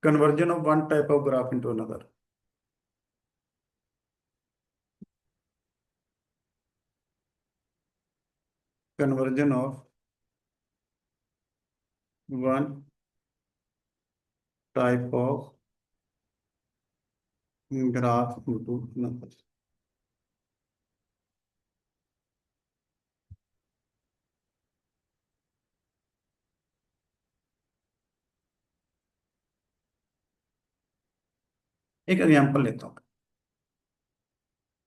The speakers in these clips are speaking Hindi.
conversion of one type of graph into another. Conversion of one type of graph into another. एक एग्जांपल लेता हूँ।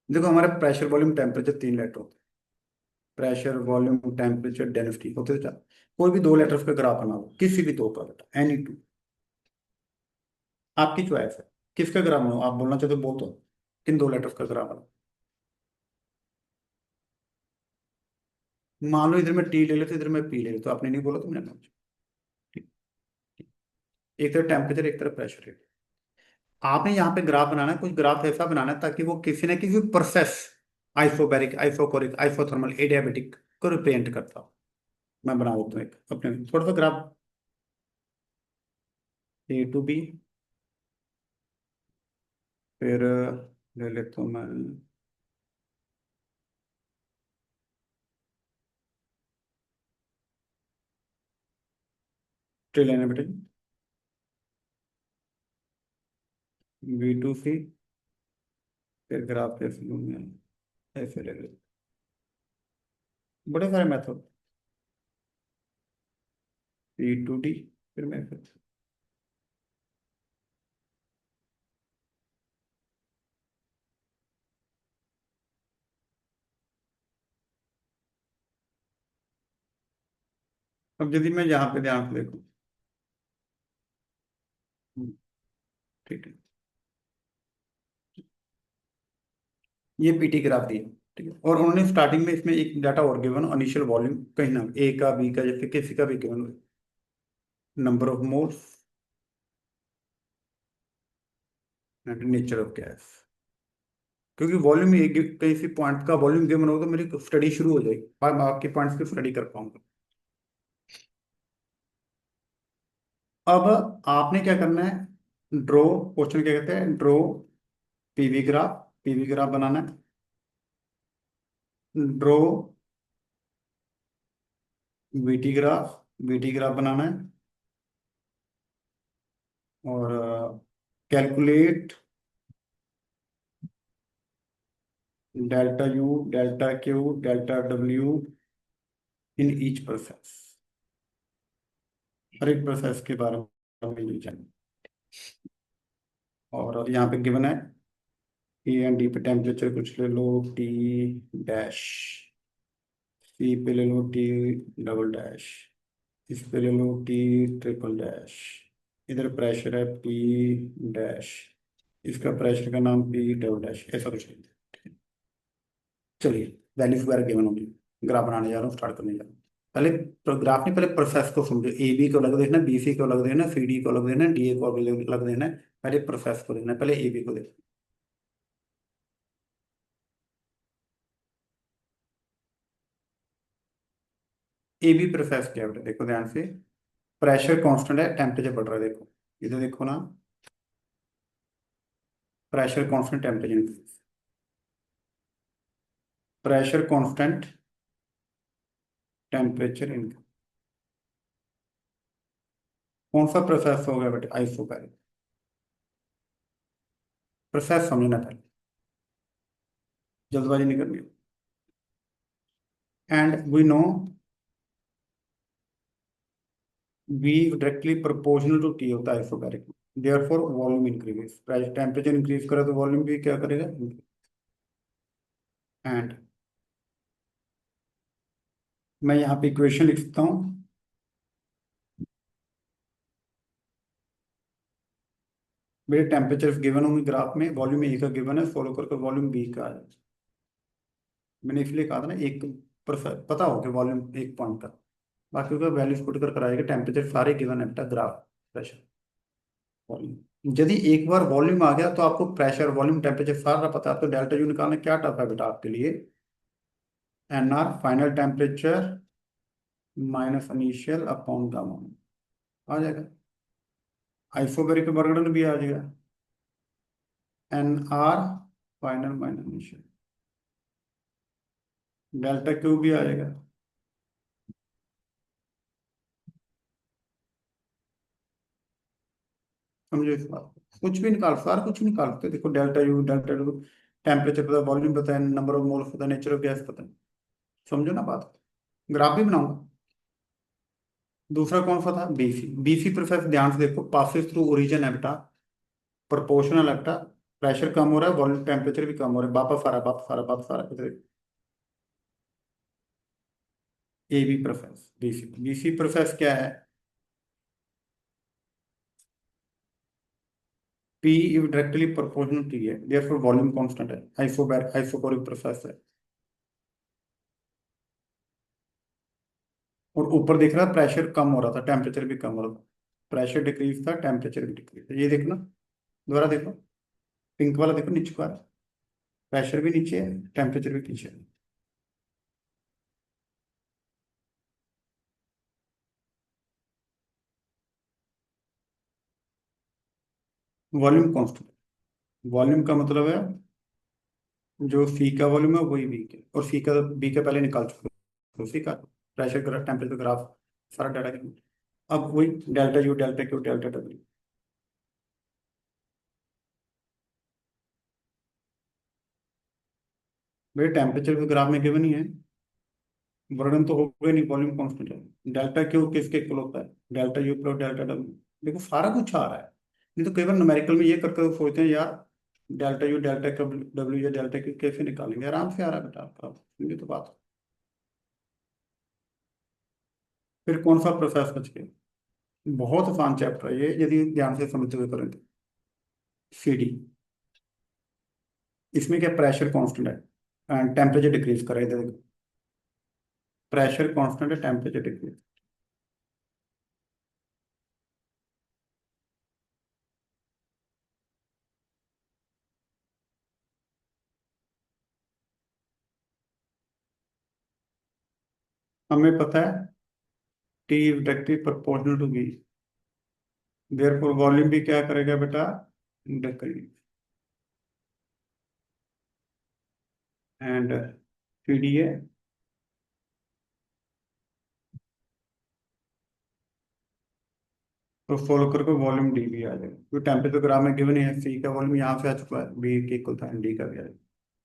देखो हमारे प्रेशर वॉल्यूम टेम्परेचर 3 लेटर होते हैं। प्रेशर वॉल्यूम टेम्परेचर डेंसिटी होते थे। कोई भी 2 लेटर्स का ग्राफ बना लो, किसी भी दो का बेटा, एनी टू, आपकी चॉइस है किसका ग्राफ बनाओ। आप बोलना चाहते हो बोल दो, किन 2 लेटर्स का ग्राफ बनाओ। मान लो इधर मैं टी ले लेता, इधर मैं पी ले लेता, तो आपने नहीं बोला तो मैंने बोला। ठीक। ठीक। एक तरफ टेम्परेचर, एक तरफ प्रेशर है। आपने यहाँ पे ग्राफ बनाना है, कुछ ग्राफ ऐसा बनाना है ताकि वो किसी न किसी process, isobaric, isochoric, isothermal, adiabatic को रिप्रेजेंट करता हो। मैं बना देता हूँ एक अपने थोड़ा सा ग्राफ। ए टू बी, फिर ले लेता हूँ मैं ट्री लेने बेटे, बी टू सी, फिर ग्राफ ऐसे लूँ मैं, ऐसे ले लेता। बड़े सारे मेथड, बी टू डी, फिर मैं फिर अब यदि मैं यहाँ पे ध्यान से देखूँ, ठीक है, ये पीटी ग्राफ दिया। ठीक है, और उन्होंने स्टार्टिंग में इसमें एक डाटा और गिवन, इनिशियल वॉल्यूम कहीं ना ए का, बी का, जैसे किसी का भी given, number of moles and nature of gas. क्योंकि वॉल्यूम एक कहीं से पॉइंट का वॉल्यूम गिवन हो तो मेरी स्टडी शुरू हो जाएगी, और मैं आपके पॉइंट्स की स्टडी कर पाऊंगा। अब आपने क्या करना है, ड्रॉ, क्वेश्चन क्या कहते हैं, draw PV graph, PV graph बनाना है। Draw VT graph, VT graph बनाना है। और calculate delta U, delta Q, delta W in each process. हर एक प्रोसेस के बारे में ये जानिए। और यहाँ पे गिवन है पी एंड डी पे टेम्परेचर कुछ ले लो, टी डैश, सी पे ले लो टी डबल डैश, इस पे ले लो टी ट्रिपल डैश, इधर प्रेशर है पी डैश, इसका प्रेशर का नाम पी डबल डैश, ऐसा कुछ नहीं। चलिए, वैल्यूज वगैरह गिवन होगी, ग्राफ बनाने जा रहा हूँ, स्टार्ट करने जा रहा हूँ। पहले ग्राफ नहीं, पहले प्रोसेस को समझो। ए बी को अलग देखना, बी सी को अलग देखना, सी डी को अलग देखना, डी ए को अलग देखना है। पहले प्रोसेस को देखना है, पहले ए बी को देखना। ए बी प्रोसेस क्या है बेटा, देखो ध्यान से। प्रेशर कांस्टेंट है, टेम्परेचर बढ़ रहा है, देखो इधर देखो ना, pressure constant, temperature increase, pressure constant, temperature increase. कौन सा प्रोसेस हो गया बेटा, आइसोबैरिक। प्रोसेस समझना पहले, जल्दबाजी नहीं करनी। And we know V directly proportional to T होता है आइसोबैरिक में, therefore volume increase, temperature increase करे तो वॉल्यूम भी क्या करेगा। एंड मैं यहाँ पे इक्वेशन लिखता हूँ, मेरे टेम्परेचर गिवन होंगे ग्राफ में, वॉल्यूम ए का गिवन है, फॉलो करके वॉल्यूम बी का आ जाए। मैंने इसलिए कहा था ना, एक पता हो कि वॉल्यूम एक पॉइंट तक, बाकी का वैल्यूज पुट कर कराएगा। टेम्परेचर सारे गिवन है बेटा, ग्राफ, प्रेशर, वॉल्यूम। यदि एक बार वॉल्यूम आ गया तो आपको प्रेशर, वॉल्यूम, टेम्परेचर सारा पता है, तो डेल्टा यू निकालना क्या टफ है बेटा आपके लिए। N R final temperature minus initial upon gamma, आ जाएगा। आइसोबैरिक वर्गन भी आ जाएगा, n R final minus initial, delta Q भी आ जाएगा। समझो इस बात को। कुछ भी निकाल, सारा कुछ निकाल सकते हो। देखो डेल्टा यू टेम्परेचर पता है, वॉल्यूम पता है, नंबर ऑफ मोल्स पता है, नेचर ऑफ गैस पता है। समझो ना बात। ग्राफ भी बनाऊंगा। दूसरा कौन सा था, बीसी। बीसी प्रोसेस ध्यान से देखो, पासिस थ्रू ओरिजिन है बेटा, प्रोपोर्शनल है बेटा। प्रेशर कम हो रहा है, वॉल्यूम टेम्परेचर भी कम हो रहा है, वापस आ रहा है, वापस आ रहा है, वापस आ रहा है। A B process, BC. BC process क्या है, P is directly proportional to है, देयरफॉर वॉल्यूम कांस्टेंट है। आइसोबैरिक प्रोसेस है। और ऊपर देख रहा प्रेशर कम हो रहा था, टेम्परेचर भी कम हो रहा था। प्रेशर डिक्रीज था, टेम्परेचर भी डिक्रीज था। ये देखना, दोबारा देखो, पिंक वाला देखो नीचे का, प्रेशर भी नीचे है, टेम्परेचर भी नीचे है। Volume constant. वॉल्यूम का मतलब है जो सी का वॉल्यूम है वही बी के, और सी का बी के पहले निकाल चुके हो। सी का प्रेशर ग्राफ, टेम्परेचर ग्राफ, सारा डाटा। अब वही delta U, delta Q, delta W. भाई टेम्परेचर के ग्राफ में गिवन ही है, वर्णन तो होगा नहीं, वॉल्यूम कांस्टेंट है। डेल्टा क्यू किसके इक्वल होता है, delta U plus delta W. देखो सारा कुछ आ रहा है। नहीं तो कई बार न्यूमेरिकल में ये करके तो सोचते हैं यार, डेल्टा यू डेल्टा डब्ल्यू या डेल्टा क्यू कैसे निकालेंगे, आराम से आ रहा है बेटा आपका, ये तो बात। फिर कौन सा प्रोसेस बच गया, बहुत आसान चैप्टर है ये, यदि ध्यान से समझते हुए करें तो। C D. इसमें क्या, प्रेशर कांस्टेंट है, टेम्परेचर डिक्रीज कर रहे थे। प्रेशर कांस्टेंट है, टेम्परेचर डिक्रीज। हमें पता है T is directly proportional to B, therefore volume भी क्या करेगा बेटा, डिक्रीज। एंड पीडीए, तो फॉलो करके वॉल्यूम डी भी आ जाएगा, क्योंकि टेम्परेचर ग्राम में गिवन है, सी का वॉल्यूम यहाँ से आ चुका है, बी के इक्वल था, डी का भी आ जाएगा।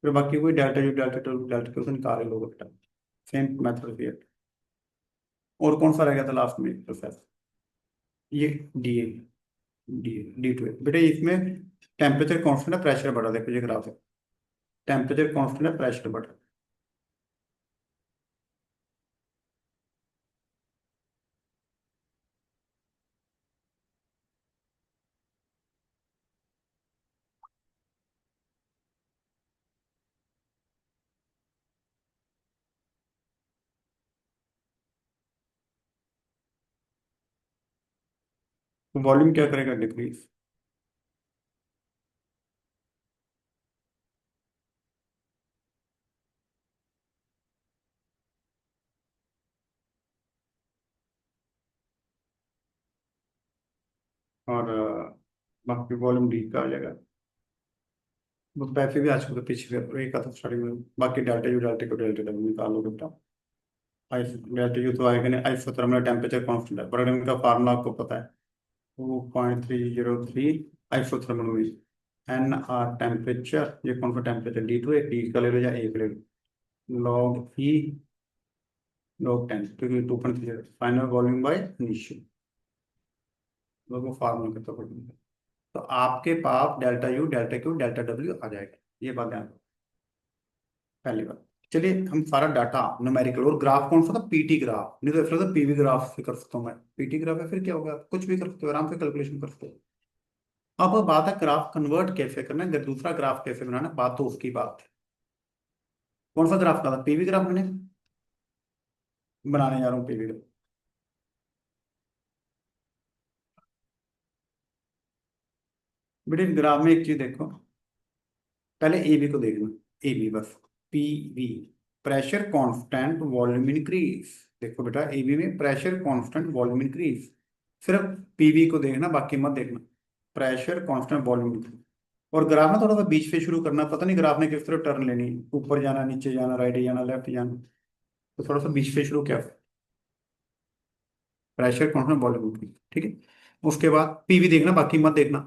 फिर बाकी वही delta U delta two delta two से निकाले लोग बेटा, सेम मेथड भी है। और कौन सा रह गया था लास्ट में प्रोसेस, ये डी ए, डी टू है बेटा। इसमें टेम्परेचर कांस्टेंट है, प्रेशर बढ़ा, देखो ये ग्राफ है, टेम्परेचर कांस्टेंट है, प्रेशर बढ़ा। तो वॉल्यूम क्या करेगा, डिक्रीज। और बाकी वॉल्यूम डी का आ जाएगा। वो पैसे भी आज कल तो पीछे एक था स्टार्टिंग में, बाकी डेल्टा यू डेल्टा को डेल्टा डब्ल्यू निकाल लो बेटा। आइस डेल्टा यू तो आएगा नहीं, आइसोथर्मल टेम्परेचर कांस्टेंट है, बर्नम का फार्मूला आपको पता है, 2.303 आइसोथर्मल में। एन आर टेम्परेचर, ये कौन सा टेम्परेचर, डी टू है, डी का ले लो या एक ले लो, लॉग ई लॉग 10, क्योंकि 2.3 फाइनल वॉल्यूम बाय इनिशियल, दोनों फार्मूला के तौर पर। तो आपके पास delta U delta Q delta W आ जाएगा, ये बात ध्यान रखो, पहली बात। चलिए हम सारा डाटा न्यूमेरिकल, और ग्राफ कौन सा था, पीटी ग्राफ, नहीं तो फिर तो पीवी ग्राफ से कर सकता हूँ मैं। पीटी ग्राफ है, फिर क्या होगा, कुछ भी कर सकते हो, आराम से कैलकुलेशन कर सकते हो। अब बात है ग्राफ कन्वर्ट कैसे करना है, अगर दूसरा ग्राफ कैसे बनाना है, बात तो उसकी बात है। कौन सा ग्राफ का था, पीवी ग्राफ मैंने बनाने जा रहा हूँ, पीवी ग्राफ। बेटे ग्राफ में एक चीज देखो, पहले ए बी को देखना, ए बी बस, P V, pressure constant volume increase. देखो बेटा ए बी में प्रेशर कांस्टेंट वॉल्यूम इंक्रीज, सिर्फ पीवी को देखना, बाकी मत देखना। Pressure constant volume. और ग्राफ ना थोड़ा सा बीच से शुरू करना, पता नहीं ग्राफ ने किस तरफ टर्न लेनी, ऊपर जाना, नीचे जाना, राइट जाना, लेफ्ट जाना। तो थोड़ा सा बीच से शुरू किया। प्रेशर कांस्टेंट वॉल्यूम, ठीक है। उसके बाद पीवी देखना, बाकी मत देखना।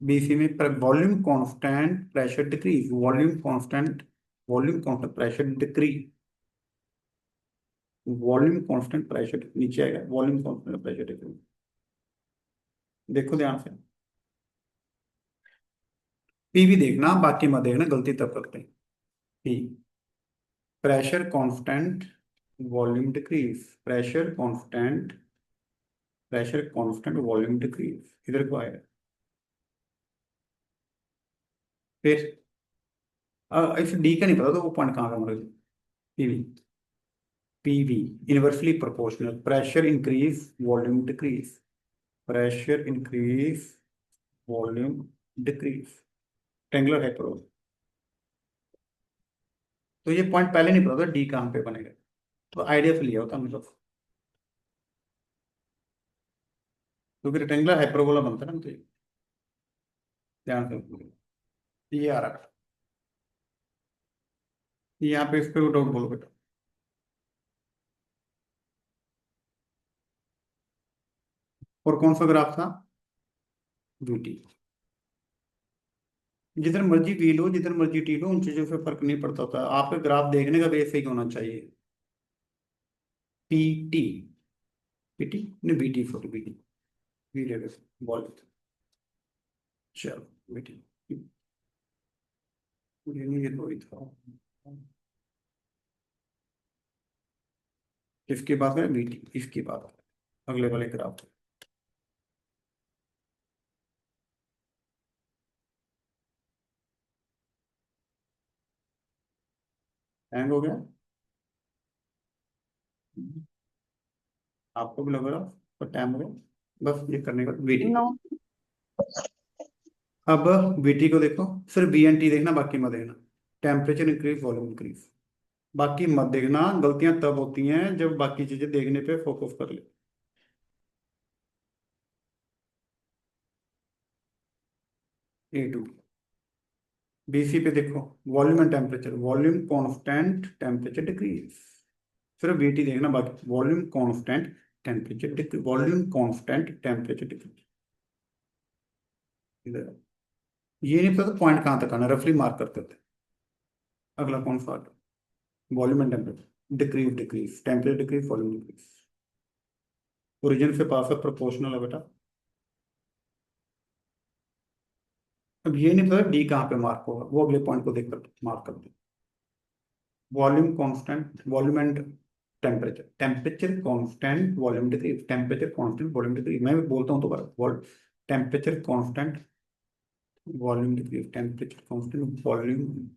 बीसी में volume constant pressure decrease, volume constant, volume constant pressure decrease, volume constant pressure नीचे आएगा, वॉल्यूम कांस्टेंट प्रेशर डिक्रीज। देखो ध्यान से, पीवी देखना, बाकी मत देखना, गलती तब करते हैं। P, pressure constant volume decrease, pressure constant, pressure constant volume decrease, इधर को आएगा। फिर इस डी का नहीं पता तो वो पॉइंट कहाँ का हमारे। PV, PV inversely proportional, pressure increase volume decrease, pressure increase volume decrease, triangular hyperbola. तो ये पॉइंट पहले नहीं पता था डी कहाँ पे बनेगा, तो आइडिया से लिया होता मतलब, क्योंकि रेक्टेंगुलर हाइपरबोला बनता है ना, तो ध्यान से ये आ रहा है। यहाँ पे इस पे डाउट बोलो बेटा। और कौन सा ग्राफ था? वीटी। जिधर मर्जी वी लो, जिधर मर्जी टी लो, उन चीजों से फर्क नहीं पड़ता था, आपका ग्राफ देखने का बेस सही होना चाहिए। पीटी, पीटी नहीं, बीटी, सॉरी बीटी, वी ले लो, बॉल। चलो बीटी, ये नहीं, ये तो ही था। किसकी बात करें? बीटी, इसकी बात करें अगले वाले ग्राफ। हैंग हो गया? आपको भी लग रहा, पर टाइम हो गया बस ये करने का बीटी। नो। अब बीटी को देखो, सिर्फ बी एन टी देखना, बाकी मत देखना। टेम्परेचर इंक्रीज वॉल्यूम इंक्रीज, बाकी मत देखना। गलतियां तब होती हैं जब बाकी चीजें देखने पे फोकस कर ले। ए टू, बीसी पे देखो, volume and temperature, volume constant temperature decrease. सिर्फ बीटी देखना, बाकी volume constant temperature decrease, volume constant temperature decrease. इधर ये नहीं पता पॉइंट कहाँ तक आना, रफली मार्क करते थे। अगला कौन सा? Volume and temperature decrease, decrease temperature decrease, volume decrease. Origin से पास है, प्रोपोर्शनल है बेटा। अब ये नहीं पता डी कहाँ पे मार्क होगा, वो अगले पॉइंट को देखकर मार्क कर दे। Volume constant, volume and temperature, temperature constant volume decrease, temperature constant volume decrease. मैं भी बोलता हूँ तो बार, temperature constant volume decrease, temperature constant volume,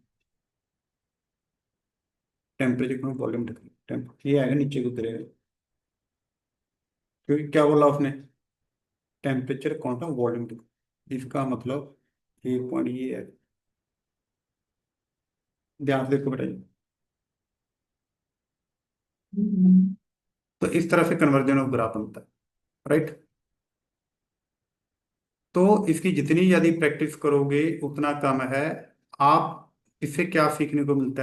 temperature constant volume decrease. ये आएगा नीचे को गिरेगा, क्योंकि क्या बोला उसने? टेम्परेचर कांस्टेंट वॉल्यूम डिक्रीज, इसका मतलब ये पॉइंट ये है। ध्यान से देखो बेटा जी। तो इस तरह से कन्वर्जन ऑफ ग्राफ बनता है, राइट। तो इसकी जितनी ज्यादा प्रैक्टिस करोगे उतना कम है। आप इससे क्या सीखने को मिलता है?